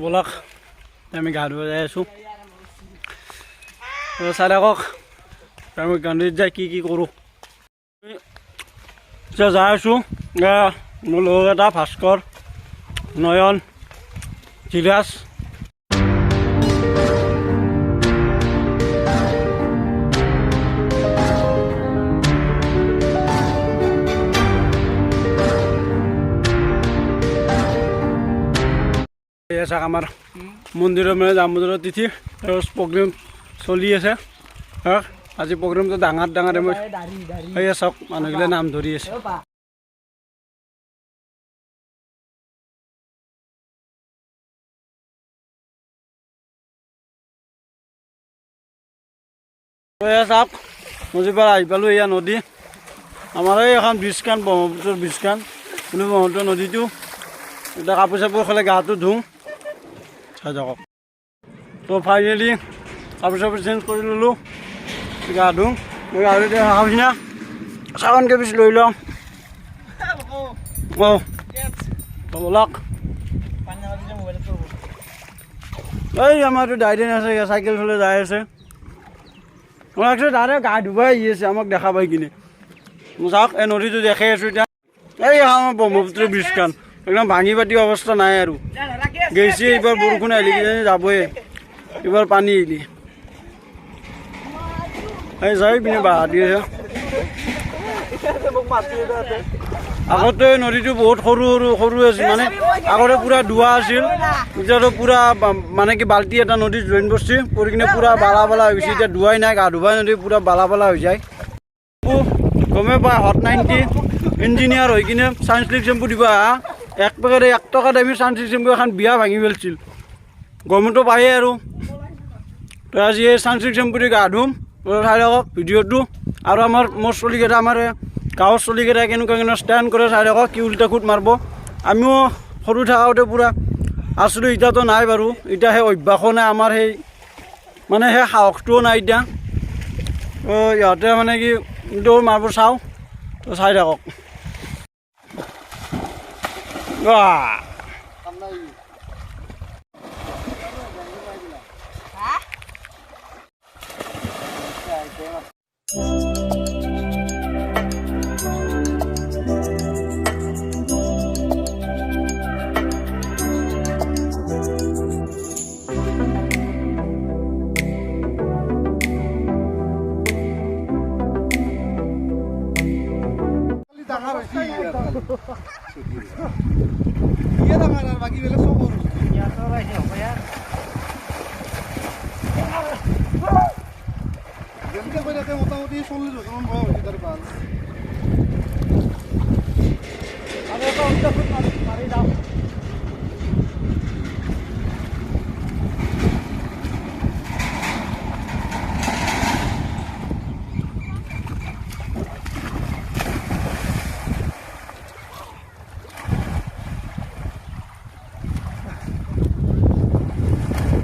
ব'লক আমি গা ধুব যাই আছোঁ চাই থাকক আমি গান্ধীত যাই কি কৰোঁ এতিয়া যাই আছোঁ মোৰ লগৰ এটা ভাস্কৰ নয়ন ধীৰাজ চাওক আমাৰ মন্দিৰৰ মানে দামোদৰৰ তিথি প্ৰগ্ৰেম চলি আছে আজি প্ৰগ্ৰেমটো ডাঙৰ সেয়া চাওক মানুহগিলা নাম ধৰি আছে চাওক নদীৰ পৰা আহি পালোঁ এয়া নদী আমাৰ এই এখন ব্ৰিজখন ব্ৰহ্মপুত্ৰৰ ব্ৰিজখন কিন্তু ব্ৰহ্মপুত্ৰ নদীটো এতিয়া কাপোৰ চাপোৰ খালে গাটো ধুওঁ চাই থাকক তো ফাইনেলি কাপোৰ চাপোৰ চেঞ্জ কৰি ল'লোঁ গা ধুওঁ আৰু এতিয়া ভাবিছোঁ না চাউনকে পিছ লৈ লওঁ ব'লক এই আমাৰতো ডাইডেন আছে চাইকেল চলাই যাই আছে আমাক তাৰে গা ধুবাই আহি আছে আমাক দেখা পাই কিনে চাওক এই নদীটো দেখাই আছোঁ এতিয়া এই আমাৰ ব্ৰহ্মপুত্ৰ ব্ৰিজখন একদম ভাঙি পাতি অৱস্থা নাই আৰু গৈছে এইবাৰ বৰষুণ আহিলে কিজানি যাবই এইবাৰ পানী আহিলে এই যাই পিনে বাহা দি আছে আগতে নদীটো বহুত সৰু আছিল মানে আগতে পূৰা দুৱা আছিল এতিয়াতো পূৰা মানে কি বাল্টি এটা নদীত জইন কৰিছে কৰি কিনে পূৰা বালা হৈ গৈছে এতিয়া দুৱাই নাই গা ধুবাই নদী পূৰা বালা হৈ যায় গমে পায় হট 90 ইঞ্জিনিয়াৰ হৈ কিনে চানচিল্ক চেম্পু দিব আহা এক পেকেট 1 টকা দামী চানচিল্ক চেম্পু এখন বিয়া ভাঙি পেলাইছিল গমতো পায়েই আৰু তো আজি এই চানচিল্ক চেম্পু দি গা ধুম চাই থাকক ভিডিঅ'টো আৰু মোৰ চলিকেইটা আমাৰ গাঁৱৰ চলিকেইটাই কেনেকুৱা ষ্টেণ্ড কৰে চাই থাকক কি উল্টা খুট মাৰিব আমিও সৰু থাকোঁতে পূৰা আছিলোঁ এতিয়াতো নাই বাৰু এতিয়া সেই অভ্যাসো নাই আমাৰ সেই মানে সেই সাহসটোও নাই এতিয়া ইহঁতে মানে কি দৌৰ মাৰিব চাওঁ তো চাই থাকক বাকি বেলেগ চব যেনেকে কৈ থাকে মোটামুটি 40 বছৰমান বয়স হৈছে তাৰ পাল